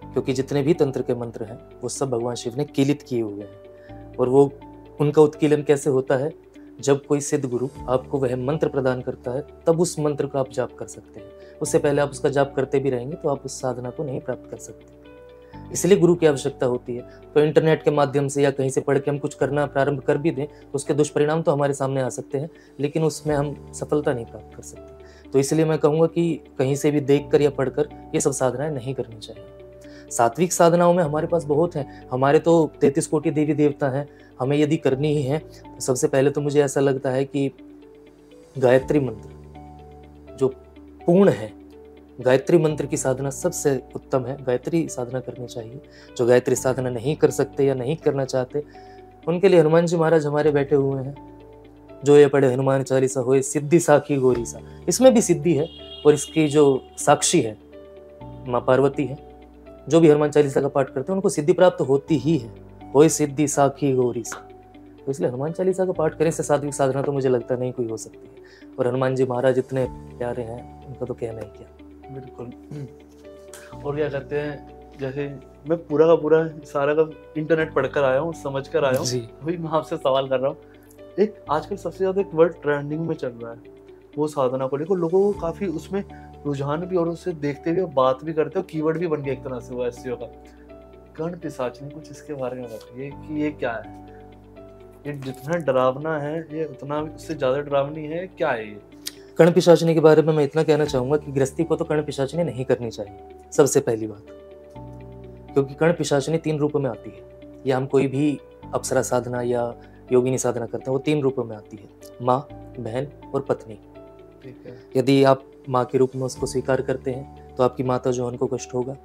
क्योंकि जितने भी तंत्र के मंत्र हैं वो सब भगवान शिव ने कीलित किए हुए हैं। और वो उनका उत्कीलन कैसे होता है? जब कोई सिद्ध गुरु आपको वह मंत्र प्रदान करता है तब उस मंत्र को आप जाप कर सकते हैं। उससे पहले आप उसका जाप करते भी रहेंगे तो आप उस साधना को नहीं प्राप्त कर सकते, इसलिए गुरु की आवश्यकता होती है। तो इंटरनेट के माध्यम से या कहीं से पढ़ के हम कुछ करना प्रारंभ कर भी दें तो उसके दुष्परिणाम तो हमारे सामने आ सकते हैं, लेकिन उसमें हम सफलता नहीं प्राप्त कर सकते। तो इसलिए मैं कहूँगा कि कहीं से भी देखकर या पढ़कर ये सब साधनाएं नहीं करनी चाहिए। सात्विक साधनाओं में हमारे पास बहुत हैं, हमारे तो 33 कोटि देवी देवता हैं। हमें यदि करनी ही है तो सबसे पहले तो मुझे ऐसा लगता है कि गायत्री मंत्र जो पूर्ण है, गायत्री मंत्र की साधना सबसे उत्तम है, गायत्री साधना करनी चाहिए। जो गायत्री साधना नहीं कर सकते या नहीं करना चाहते उनके लिए हनुमान जी महाराज हमारे बैठे हुए हैं, जो ये पढ़े हनुमान चालीसा होए सिद्धि साखी गौरी सा। इसमें भी सिद्धि है और इसकी जो साक्षी है माँ पार्वती है। जो भी हनुमान चालीसा का पाठ करते हैं उनको सिद्धि प्राप्त होती ही है, होए सिद्धि साखी गौरी सा। तो इसलिए हनुमान चालीसा का पाठ करने से सात्विक साधना तो मुझे लगता नहीं कोई हो सकती है। और हनुमान जी महाराज इतने प्यारे हैं, उनका तो कहना ही क्या। बिल्कुल। और क्या कहते हैं, जैसे मैं पूरा का पूरा सारा का इंटरनेट पढ़कर आया हूँ, समझ कर आया हूँ, वही मैं आपसे सवाल कर रहा हूँ। एक आजकल सबसे ज्यादा एक वर्ड ट्रेंडिंग में चल रहा है, वो साधना को लेकर लोगों को काफी उसमें रुझान भी, और उससे देखते हुए बात भी करते हो, कीवर्ड भी बन गया एक तरह से वो एसईओ का। कर्ण पिशाचनी, कुछ इसके बारे में बताइए कि ये क्या है? ये जितना डरावना है ये उतना उससे ज्यादा डरावनी है, क्या है ये? कर्ण पिशाचनी के बारे में मैं इतना कहना चाहूंगा कि गृहस्थी को तो कर्ण पिशाचनी नहीं करनी चाहिए, सबसे पहली बात। क्योंकि कर्ण पिशाचिनी 3 रूपों में आती है, या हम कोई भी अप्सरा साधना या योगिनी साधना करते हैं वो 3 रूपों में आती है, माँ, बहन और पत्नी। ठीक है। यदि आप माँ के रूप में उसको स्वीकार करते हैं तो आपकी माता जो है उनको कष्ट होगा,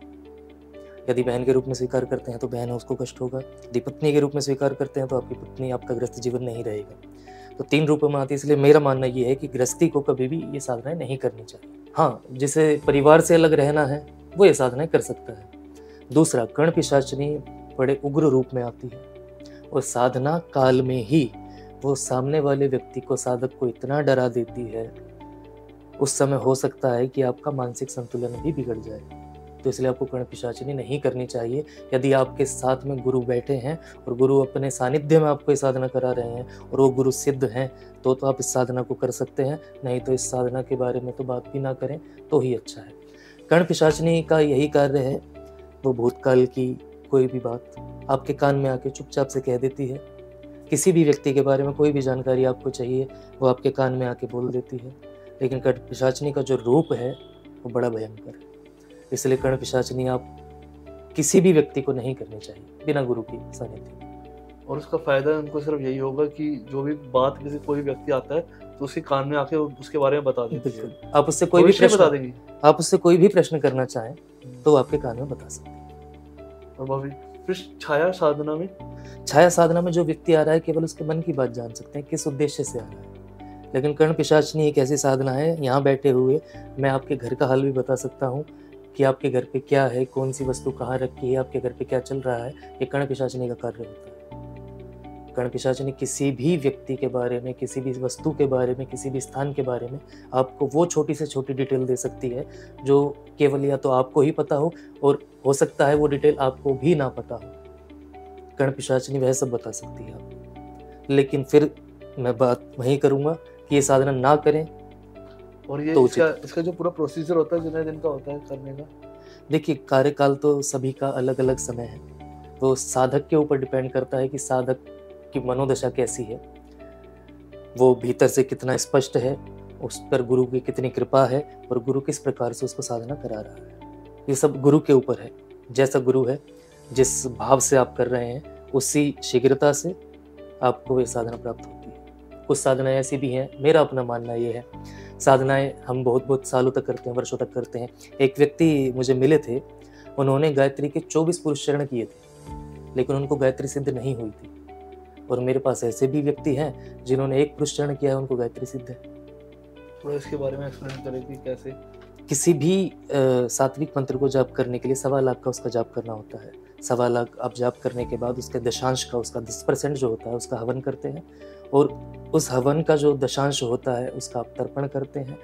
यदि बहन के रूप में स्वीकार करते हैं तो बहन उसको कष्ट होगा, यदि पत्नी के रूप में स्वीकार करते हैं तो आपकी पत्नी, आपका गृहस्थ जीवन नहीं रहेगा। तो 3 रूपों में आती है, इसलिए मेरा मानना ये है कि गृहस्थी को कभी भी ये साधनाएं नहीं करनी चाहिए। हाँ, जिसे परिवार से अलग रहना है वो ये साधनाएं कर सकता है। दूसरा, कर्ण पिशाचिनी बड़े उग्र रूप में आती है और साधना काल में ही वो सामने वाले व्यक्ति को, साधक को इतना डरा देती है, उस समय हो सकता है कि आपका मानसिक संतुलन भी बिगड़ जाए। तो इसलिए आपको कर्ण पिशाचिनी नहीं करनी चाहिए। यदि आपके साथ में गुरु बैठे हैं और गुरु अपने सानिध्य में आपको ये साधना करा रहे हैं और वो गुरु सिद्ध हैं तो आप इस साधना को कर सकते हैं, नहीं तो इस साधना के बारे में तो बात भी ना करें तो ही अच्छा है। कर्ण पिशाचिनी का यही कार्य है, वो भूतकाल की कोई भी बात आपके कान में आके चुपचाप से कह देती है। किसी भी व्यक्ति के बारे में कोई भी जानकारी आपको चाहिए वो आपके कान में आके बोल देती है। लेकिन कर्ण पिशाचिनी का जो रूप है वो बड़ा भयंकर है, इसलिए कर्ण पिशाचिनी आप किसी भी व्यक्ति को नहीं करनी चाहिए बिना गुरु की सानिध्य। और उसका फायदा उनको सिर्फ यही होगा कि जो भी बात किसी कोई व्यक्ति आता है तो उसके कान में आके उसके बारे में बता देती है। बिल्कुल, आप उससे कोई भी बता देंगी, आप उससे कोई भी प्रश्न करना चाहें तो आपके कान में बता सकते हैं। और भाभी फिर छाया साधना में, छाया साधना में जो व्यक्ति आ रहा है केवल उसके मन की बात जान सकते हैं, किस उद्देश्य से आ रहा है। लेकिन कर्ण पिशाचिनी एक ऐसी साधना है, यहाँ बैठे हुए मैं आपके घर का हाल भी बता सकता हूँ कि आपके घर पे क्या है, कौन सी वस्तु कहाँ रखी है, आपके घर पे क्या चल रहा है, ये कर्ण पिशाचिनी का कार्य होता है। कर्ण पिशाचिनी किसी भी व्यक्ति के बारे में, किसी भी वस्तु के बारे में, किसी भी स्थान के बारे में आपको वो छोटी से छोटी डिटेल दे सकती है जो केवल या तो आपको ही पता हो और हो सकता है वो डिटेल आपको भी ना पता हो। कर्ण पिशाचिनी वह सब बता सकती है आपको। लेकिन फिर मैं बात वही करूँगा कि ये साधना ना करें। और ये तो इसका जो पूरा प्रोसीजर होता है कितने दिन का होता है करने का? देखिए, कार्यकाल तो सभी का अलग अलग समय है, तो साधक के ऊपर डिपेंड करता है कि साधक की मनोदशा कैसी है, वो भीतर से कितना स्पष्ट है, उस पर गुरु की कितनी कृपा है और गुरु किस प्रकार से उसको साधना करा रहा है। ये सब गुरु के ऊपर है। जैसा गुरु है, जिस भाव से आप कर रहे हैं, उसी शीघ्रता से आपको ये साधना प्राप्त होती है। कुछ साधनाएं ऐसी भी हैं, मेरा अपना मानना ये है, साधनाएं हम बहुत बहुत सालों तक करते हैं, वर्षों तक करते हैं। एक व्यक्ति मुझे मिले थे, उन्होंने गायत्री के 24 पुरुष चरण किए थे, लेकिन उनको गायत्री सिद्ध नहीं हुई थी। और मेरे पास ऐसे भी व्यक्ति हैं जिन्होंने 1 पुरुष चरण किया है, उनको गायत्री सिद्ध है। थोड़ा इसके बारे में एक्सप्लेन करें कि कैसे? किसी भी सात्विक मंत्र को जाप करने के लिए 1.25 लाख का उसका जाप करना होता है। 1.25 लाख आप जाप करने के बाद उसके दशांश का, उसका 10% जो होता है उसका हवन करते हैं, और उस हवन का जो दशांश होता है उसका आप तर्पण करते हैं।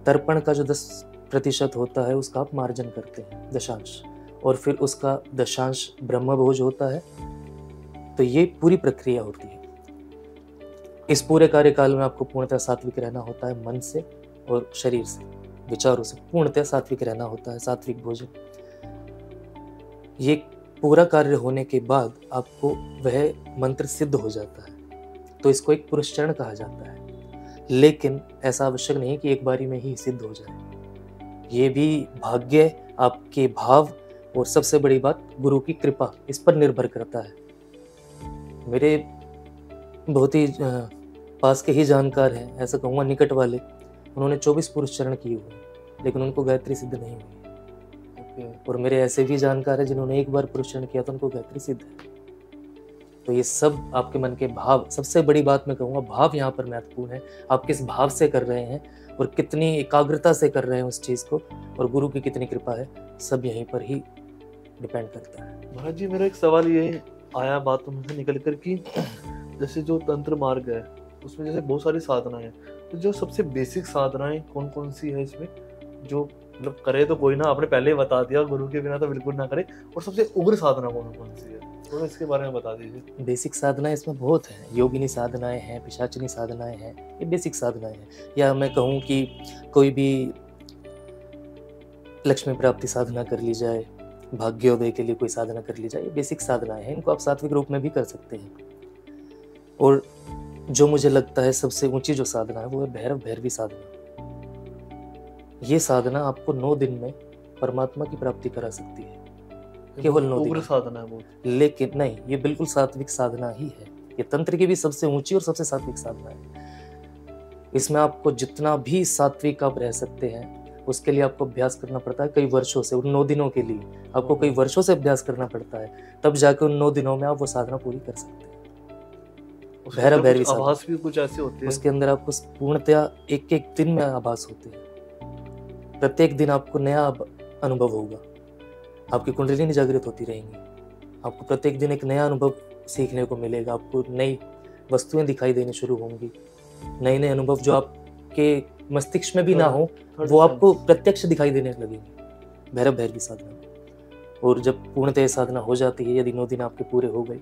तर्पण का जो 10% होता है उसका आप मार्जन करते हैं, दशांश, और फिर उसका दशांश ब्रह्मभोज होता है। तो ये पूरी प्रक्रिया होती है। इस पूरे कार्यकाल में आपको पूर्णतः सात्विक रहना होता है, मन से और शरीर से, विचारों से पूर्णतः सात्विक रहना होता है, सात्विक भोजन। ये पूरा कार्य होने के बाद आपको वह मंत्र सिद्ध हो जाता है, तो इसको एक पुरुष चरण कहा जाता है। लेकिन ऐसा आवश्यक नहीं कि एक बारी में ही सिद्ध हो जाए। ये भी भाग्य, आपके भाव और सबसे बड़ी बात गुरु की कृपा, इस पर निर्भर करता है। मेरे बहुत ही पास के ही जानकार हैं, ऐसा कहूँगा निकट वाले, उन्होंने 24 पुरुष चरण किए हुए, लेकिन उनको गायत्री सिद्ध नहीं हुई। और मेरे ऐसे भी जानकार हैं जिन्होंने 1 बार पुरुष चरण किया तो उनको गायत्री सिद्ध है। तो ये सब आपके मन के भाव, सबसे बड़ी बात मैं कहूँगा भाव यहाँ पर महत्वपूर्ण है। आप किस भाव से कर रहे हैं और कितनी एकाग्रता से कर रहे हैं उस चीज़ को, और गुरु की कितनी कृपा है, सब यहीं पर ही डिपेंड करता है। महाराज जी, मेरा एक सवाल ये आया बातों में से निकल कर कि जैसे जो तंत्र मार्ग है उसमें जैसे बहुत सारी साधनाएं हैं, तो जो सबसे बेसिक साधनाएं कौन कौन सी है इसमें, जो मतलब करे तो कोई ना, आपने पहले ही बता दिया, गुरु के बिना तो बिल्कुल ना करे, और सबसे उग्र साधना कौन कौन सी है, तो इसके बारे में बता दीजिए। बेसिक साधनाएं इसमें बहुत हैं, योगिनी साधनाएं हैं, पिशाचिनी साधनाएं हैं, ये बेसिक साधनाएं हैं। या मैं कहूँ कि कोई भी लक्ष्मी प्राप्ति साधना कर ली जाए, भाग्योदय के लिए कोई साधना कर ली जाए, ये बेसिक साधनाएं हैं, इनको आप सात्विक रूप में भी कर सकते हैं। और जो मुझे लगता है सबसे ऊंची जो साधना है वो है भैरवी साधना। ये साधना आपको 9 दिन में परमात्मा की प्राप्ति करा सकती है। केवल 9 उग्र दिनों। साधना है बहुत। लेकिन नहीं, ये बिल्कुल सात्विक साधना ही है। ये तंत्र की भी सबसे ऊंची और सबसे सात्विक साधना है। इसमें आपको जितना भी सात्विक आप रह सकते हैं, उसके लिए आपको अभ्यास करना पड़ता है कई वर्षों से। उन 9 दिनों के लिए आपको कई वर्षों से अभ्यास करना पड़ता है, तब जाके उन 9 दिनों में आप वो साधना पूरी कर सकते हैं। भैरव भैरवी साधना, आभास भी कुछ ऐसे होते हैं उसके अंदर आपको पूर्णतया एक एक दिन में आभास होते हैं। प्रत्येक दिन आपको नया अनुभव होगा, आपकी कुंडलिनी जागृत होती रहेंगी, आपको प्रत्येक दिन एक नया अनुभव सीखने को मिलेगा, आपको नई वस्तुएं दिखाई देनी शुरू होंगी, नए नए अनुभव जो आपके मस्तिष्क में भी ना हो वो आपको प्रत्यक्ष दिखाई देने लगेंगे भैरव भैरवी साधना। और जब पूर्णतः साधना हो जाती है, यदि 9 दिन आपके पूरे हो गए,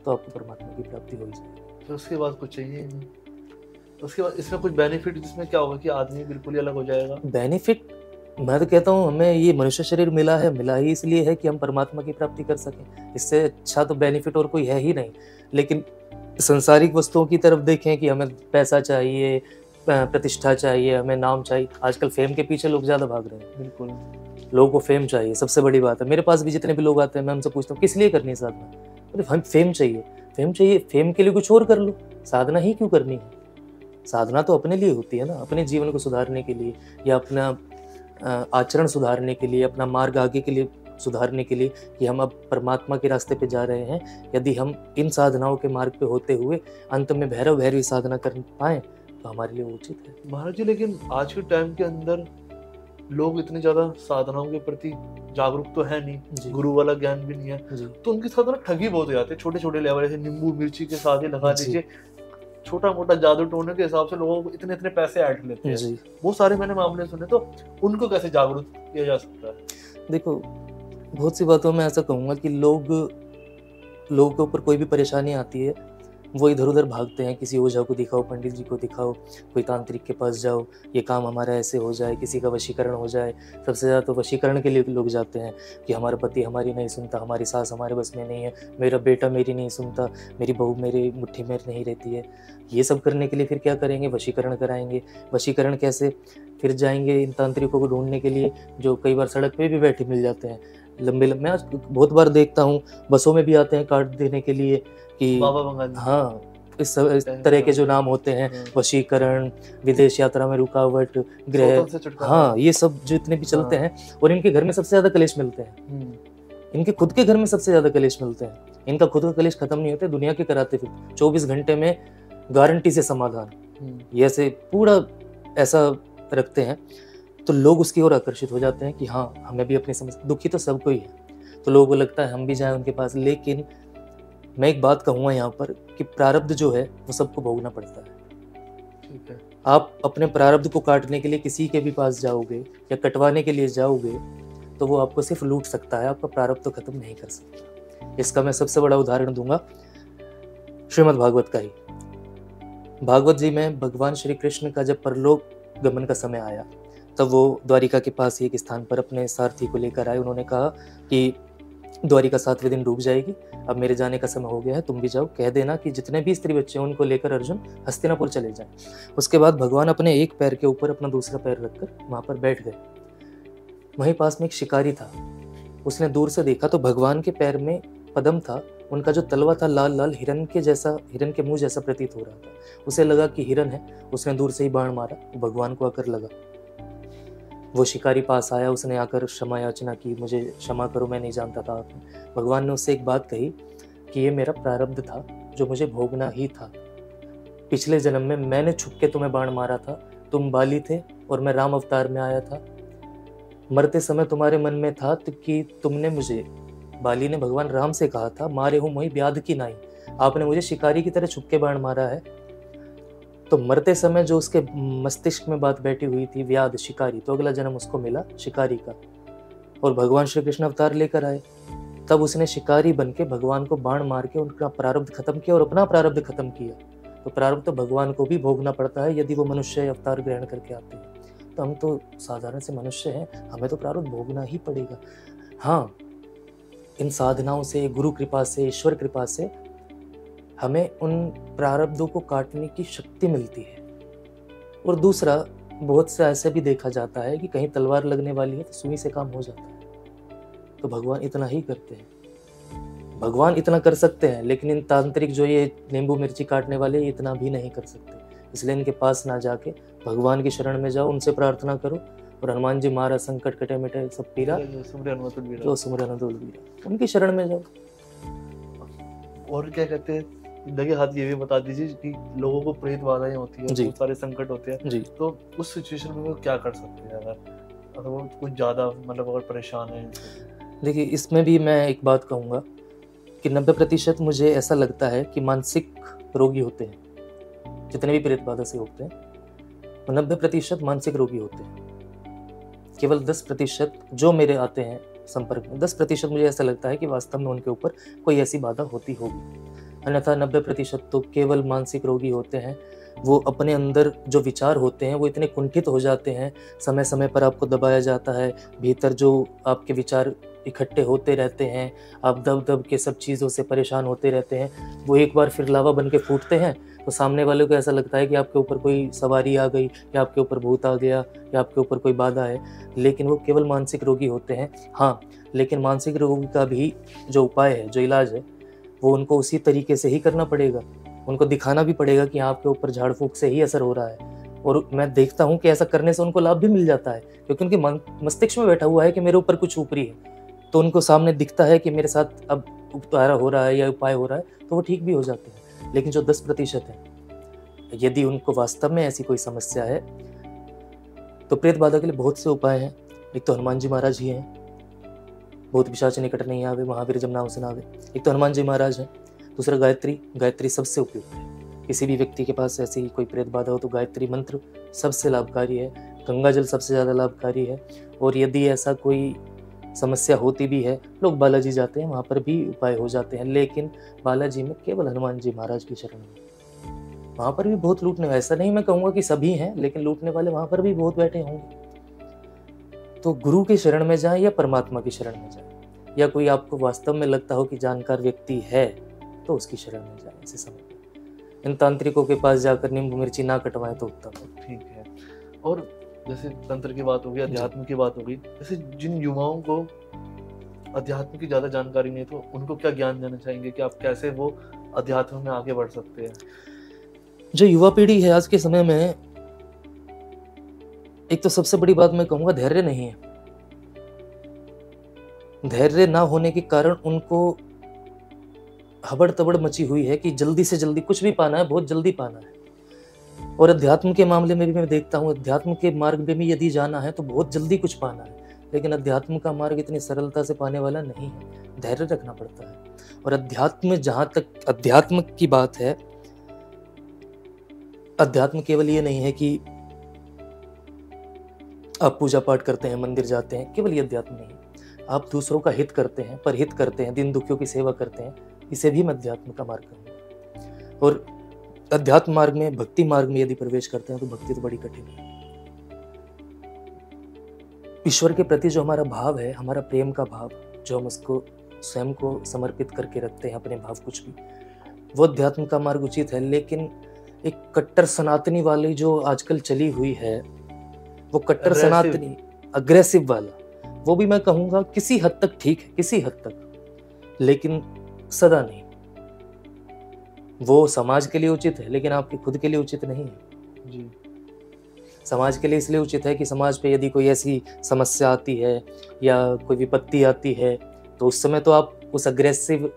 तो आपको परमात्मा की प्राप्ति हो जाएगी। तो उसके बाद कुछ चाहिए ही नहीं। उसके बाद इसमें कुछ बेनिफिट, जिसमें क्या होगा कि आदमी बिल्कुल ही अलग हो जाएगा। बेनिफिट, मैं तो कहता हूँ हमें ये मनुष्य शरीर मिला ही इसलिए है कि हम परमात्मा की प्राप्ति कर सकें। इससे अच्छा तो बेनिफिट और कोई है ही नहीं। लेकिन संसारिक वस्तुओं की तरफ देखें कि हमें पैसा चाहिए, प्रतिष्ठा चाहिए, हमें नाम चाहिए। आजकल फेम के पीछे लोग ज्यादा भाग रहे हैं। बिल्कुल, लोगों को फेम चाहिए, सबसे बड़ी बात है। मेरे पास भी जितने भी लोग आते हैं, मैं उनसे पूछता हूँ किस लिए करनी है साधना? अरे हम फेम चाहिए, फेम चाहिए, फेम के लिए कुछ और कर लो, साधना ही क्यों करनी है? साधना तो अपने लिए होती है ना, अपने जीवन को सुधारने के लिए, या अपना आचरण सुधारने के लिए, अपना मार्ग आगे के लिए सुधारने के लिए, कि हम अब परमात्मा के रास्ते पे जा रहे हैं। यदि हम इन साधनाओं के मार्ग पे होते हुए अंत में भैरव भैरवी साधना कर पाए तो हमारे लिए उचित है। महाराज जी, लेकिन आज के टाइम के अंदर लोग इतने ज्यादा साधनाओं के प्रति जागरूक तो है नहीं, गुरु वाला ज्ञान भी नहीं है, तो उनके साथ ना ठगी बहुत हो जाते हैं। छोटे छोटे लेवल, जैसे नींबू मिर्ची के साथ ही लगा दीजिए, छोटा मोटा जादू टोने के हिसाब से लोगों को इतने इतने पैसे ऐड लेते हैं। वो सारे मैंने मामले सुने। तो उनको कैसे जागरूक किया जा सकता है? देखो, बहुत सी बातों में ऐसा कहूँगा कि लोगों के ऊपर कोई भी परेशानी आती है, वो इधर उधर भागते हैं। किसी ओझा को दिखाओ, पंडित जी को दिखाओ, कोई तांत्रिक के पास जाओ, ये काम हमारा ऐसे हो जाए, किसी का वशीकरण हो जाए। सबसे ज़्यादा तो वशीकरण के लिए लोग जाते हैं कि हमारा पति हमारी नहीं सुनता, हमारी सास हमारे बस में नहीं है, मेरा बेटा मेरी नहीं सुनता, मेरी बहू मेरी मुट्ठी में नहीं रहती है। ये सब करने के लिए फिर क्या करेंगे? वशीकरण कराएंगे। वशीकरण कैसे? फिर जाएंगे इन तांत्रिकों को ढूंढने के लिए, जो कई बार सड़क पे भी बैठे मिल जाते हैं। लंबे मैं आज बहुत बार देखता हूँ, बसों में भी आते हैं कार्ड देने के लिए कि बाबा बंगाली। हाँ, इस तरह के जो नाम होते हैं, वशीकरण, विदेश यात्रा में रुकावट, ग्रह, हाँ, ये सब जितने भी चलते हैं। और इनके घर में सबसे ज्यादा कलेश मिलते हैं। इनके खुद के घर में सबसे ज्यादा कलेश मिलते हैं। इनका खुद का कलेश खत्म नहीं होते, दुनिया के कराते फिर 24 घंटे में गारंटी से समाधान, ये ऐसे पूरा ऐसा रखते हैं। तो लोग उसकी ओर आकर्षित हो जाते हैं कि हाँ, हमें भी अपनी समस्या, दुखी तो सबको ही है, तो लोगों को लगता है हम भी जाएं उनके पास। लेकिन मैं एक बात कहूँगा यहाँ पर कि प्रारब्ध जो है वो सबको भोगना पड़ता है। ठीक है। आप अपने प्रारब्ध को काटने के लिए किसी के भी पास जाओगे या कटवाने के लिए जाओगे तो वो आपको सिर्फ लूट सकता है, आपका प्रारब्ध तो खत्म नहीं कर सकता। इसका मैं सबसे बड़ा उदाहरण दूंगा श्रीमद् भागवत का ही। भागवत जी में भगवान श्री कृष्ण का जब परलोक गमन का समय आया, तब वो द्वारिका के पास एक स्थान पर अपने सारथी को लेकर आए। उन्होंने कहा कि द्वारिका 7वें दिन डूब जाएगी, अब मेरे जाने का समय हो गया है, तुम भी जाओ। कह देना कि जितने भी स्त्री बच्चे हैं उनको लेकर अर्जुन हस्तिनापुर चले जाएं। उसके बाद भगवान अपने एक पैर के ऊपर अपना दूसरा पैर रखकर वहां पर बैठ गए। वहीं पास में एक शिकारी था, उसने दूर से देखा तो भगवान के पैर में पद्म था, उनका जो तलवा था लाल लाल हिरन के मुंह जैसा प्रतीत हो रहा था। उसे लगा कि हिरन है, उसने दूर से ही बाण मारा, भगवान को आकर लगा। वो शिकारी पास आया, उसने आकर क्षमा याचना की, मुझे क्षमा करो, मैं नहीं जानता था आपने। भगवान ने उससे एक बात कही कि ये मेरा प्रारब्ध था जो मुझे भोगना ही था। पिछले जन्म में मैंने छुप के तुम्हें बाण मारा था, तुम बाली थे और मैं राम अवतार में आया था। मरते समय तुम्हारे मन में था कि तुमने मुझे, बाली ने भगवान राम से कहा था, मारे हूं मोहि व्याध की नाई, आपने मुझे शिकारी की तरह छुप के बाण मारा है। तो मरते समय जो उसके मस्तिष्क में बात बैठी हुई थी, व्याध, शिकारी, तो अगला जन्म उसको मिला शिकारी का। और भगवान श्री कृष्ण अवतार लेकर आए, तब उसने शिकारी बन के भगवान को बाण मार के उनका प्रारब्ध खत्म किया और अपना प्रारब्ध खत्म किया। तो प्रारब्ध तो भगवान को भी भोगना पड़ता है यदि वो मनुष्य अवतार ग्रहण करके आते हैं। तो हम तो साधारण से मनुष्य हैं, हमें तो प्रारब्ध भोगना ही पड़ेगा। हाँ, इन साधनाओं से, गुरु कृपा से, ईश्वर कृपा से हमें उन प्रारब्धों को काटने की शक्ति मिलती है। और दूसरा, बहुत से ऐसे भी देखा जाता है कि कहीं तलवार लगने वाली है तो सुई से काम हो जाता है। तो भगवान इतना ही करते हैं। भगवान इतना कर सकते हैं, लेकिन इन तांत्रिक जो ये नींबू मिर्ची काटने वाले ये इतना भी नहीं कर सकते। इसलिए इनके पास ना जाके भगवान की शरण में जाओ, उनसे प्रार्थना करो। और हनुमान जी महाराज संकट कटे मिटे सब पीरा, जो सुमर अनुतुल बीरा, उनकी शरण में जाओ। और क्या कहते हैं, लगे हाथ ये भी बता दीजिए कि लोगों को प्रेत बाधाएं होती है, बहुत सारे संकट होते हैं जी, तो उस सिचुएशन में वो क्या कर सकते हैं अगर वो कुछ ज्यादा मतलब अगर परेशान है? देखिए, इसमें भी मैं एक बात कहूँगा कि 90% मुझे ऐसा लगता है कि मानसिक रोगी होते हैं। जितने भी प्रेत बाधा से होते हैं 90% मानसिक रोगी होते हैं। केवल 10% जो मेरे आते हैं संपर्क में, 10% मुझे ऐसा लगता है कि वास्तव में उनके ऊपर कोई ऐसी बाधा होती होगी। अन्यथा 90% तो केवल मानसिक रोगी होते हैं। वो अपने अंदर जो विचार होते हैं वो इतने कुंठित हो जाते हैं, समय समय पर आपको दबाया जाता है, भीतर जो आपके विचार इकट्ठे होते रहते हैं, आप दब दब के सब चीज़ों से परेशान होते रहते हैं। वो एक बार फिर लावा बन के फूटते हैं तो सामने वाले को ऐसा लगता है कि आपके ऊपर कोई सवारी आ गई, या आपके ऊपर भूत आ गया, या आपके ऊपर कोई बाधा है। लेकिन वो केवल मानसिक रोगी होते हैं। हाँ, लेकिन मानसिक रोगी का भी जो उपाय है, जो इलाज है, वो उनको उसी तरीके से ही करना पड़ेगा। उनको दिखाना भी पड़ेगा कि आपके ऊपर झाड़ फूंक से ही असर हो रहा है। और मैं देखता हूँ कि ऐसा करने से उनको लाभ भी मिल जाता है, क्योंकि उनके मस्तिष्क में बैठा हुआ है कि मेरे ऊपर कुछ ऊपरी है, तो उनको सामने दिखता है कि मेरे साथ अब उपचार हो रहा है या उपाय हो रहा है, तो वो ठीक भी हो जाते हैं। लेकिन जो 10% है, यदि उनको वास्तव में ऐसी कोई समस्या है तो प्रेत बाधा के लिए बहुत से उपाय हैं। एक तो हनुमान जी महाराज ही हैं, भूत पिशाच निकट नहीं आवे, महावीर जब नाम सुनावे। एक तो हनुमान जी महाराज हैं। दूसरा गायत्री सबसे उपयुक्त है। किसी भी व्यक्ति के पास ऐसी कोई प्रेत बाधा हो तो गायत्री मंत्र सबसे लाभकारी है। गंगा जल सबसे ज़्यादा लाभकारी है। और यदि ऐसा कोई समस्या होती भी है, लोग बालाजी जाते हैं, वहाँ पर भी उपाय हो जाते हैं। लेकिन बालाजी में केवल हनुमान जी महाराज की शरण में, वहाँ पर भी बहुत लूटने, ऐसा नहीं मैं कहूँगा कि सभी हैं, लेकिन लूटने वाले वहाँ पर भी बहुत बैठे होंगे। तो गुरु की शरण में जाएं या परमात्मा की शरण में जाएं, या कोई आपको वास्तव में लगता हो कि जानकार व्यक्ति है तो उसकी शरण में जाएं। ऐसे समय इन तांत्रिकों के पास जाकर नींबू मिर्ची ना कटवाएं तो उत्तम है। ठीक है। और जैसे तंत्र की बात होगी, अध्यात्म की बात होगी, जैसे जिन युवाओं को अध्यात्म की ज्यादा जानकारी नहीं, तो उनको क्या ज्ञान देना चाहेंगे कि आप कैसे वो अध्यात्म में आगे बढ़ सकते हैं? जो युवा पीढ़ी है आज के समय में, एक तो सबसे बड़ी बात मैं कहूँगा, धैर्य नहीं है। धैर्य ना होने के कारण उनको हबड़ तबड़ मची हुई है कि जल्दी से जल्दी कुछ भी पाना है, बहुत जल्दी पाना है। और अध्यात्म के मामले में भी मैं देखता हूँ, अध्यात्म के मार्ग में भी यदि जाना है तो बहुत जल्दी कुछ पाना है। लेकिन अध्यात्म का मार्ग इतनी सरलता से पाने वाला नहीं है, धैर्य रखना पड़ता है। और अध्यात्म, जहाँ तक अध्यात्म की बात है, अध्यात्म केवल ये नहीं है कि आप पूजा पाठ करते हैं, मंदिर जाते हैं, केवल ये अध्यात्म नहीं है। आप दूसरों का हित करते हैं, परहित करते हैं, दिन दुखियों की सेवा करते हैं, इसे भी मैं अध्यात्म का मार्ग कहूँगा। और अध्यात्म मार्ग में, भक्ति मार्ग में यदि प्रवेश करते हैं तो भक्ति तो बड़ी कठिन है। ईश्वर के प्रति जो हमारा भाव है, हमारा प्रेम का भाव, जो हम उसको स्वयं को समर्पित करके रखते हैं, अपने भाव कुछ भी, वो अध्यात्म का मार्ग उचित है। लेकिन एक कट्टर सनातनी वाली जो आजकल चली हुई है, वो कट्टर सनातनी अग्रेसिव वाला, वो भी मैं कहूँगा किसी हद तक ठीक है, किसी हद तक, लेकिन सदा नहीं। वो समाज के लिए उचित है, लेकिन आपके खुद के लिए उचित नहीं है जी। समाज के लिए इसलिए उचित है कि समाज पे यदि कोई ऐसी समस्या आती है या कोई विपत्ति आती है, तो उस समय तो आप उस अग्रेसिव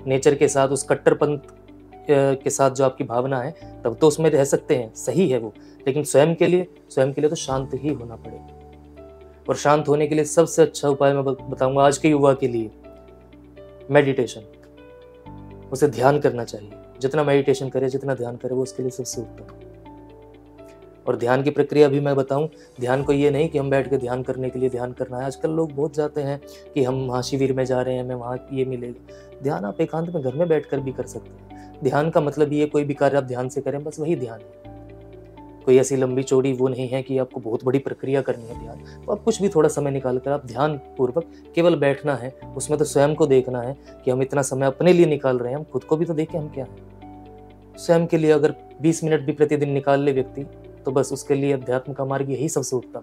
नेचर के साथ, उस कट्टरपंथ के साथ जो आपकी भावना है, तब तो उसमें रह सकते हैं, सही है वो। लेकिन स्वयं के लिए तो शांत ही होना पड़ेगा। और शांत होने के लिए सबसे अच्छा उपाय मैं बताऊंगा आज के युवा के लिए, मेडिटेशन। उसे ध्यान करना चाहिए। जितना मेडिटेशन करे, जितना ध्यान करे, वो उसके लिए सबसे उत्तम। और ध्यान की प्रक्रिया भी मैं बताऊं, ध्यान को ये नहीं कि हम बैठ के ध्यान करने के लिए ध्यान करना है। आजकल लोग बहुत जाते हैं कि हम वहाँ शिविर में जा रहे हैं, हमें वहाँ ये मिलेगा। ध्यान आप एकांत में घर में बैठकर भी कर सकते हैं। ध्यान का मतलब ये कोई भी कार्य आप ध्यान से करें, बस वही ध्यान है। कोई ऐसी लंबी चौड़ी वो नहीं है कि आपको बहुत बड़ी प्रक्रिया करनी है ध्यान। तो आप कुछ भी थोड़ा समय निकाल कर आप ध्यान पूर्वक केवल बैठना है। उसमें तो स्वयं को देखना है कि हम इतना समय अपने लिए निकाल रहे हैं, हम खुद को भी तो देखें हम क्या हैं। स्वयं के लिए अगर 20 मिनट भी प्रतिदिन निकाल ले व्यक्ति, तो बस उसके लिए अध्यात्म का मार्ग यही सबसे उत्तम।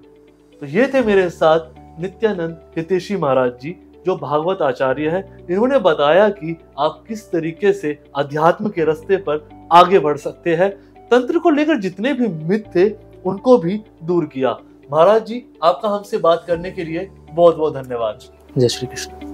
तो ये थे मेरे साथ नित्यानंद हितैषी महाराज जी, जो भागवत आचार्य है, इन्होंने बताया कि आप किस तरीके से अध्यात्म के रास्ते पर आगे बढ़ सकते हैं। तंत्र को लेकर जितने भी मिथ थे उनको भी दूर किया। महाराज जी, आपका हमसे बात करने के लिए बहुत बहुत धन्यवाद। जय श्री कृष्ण।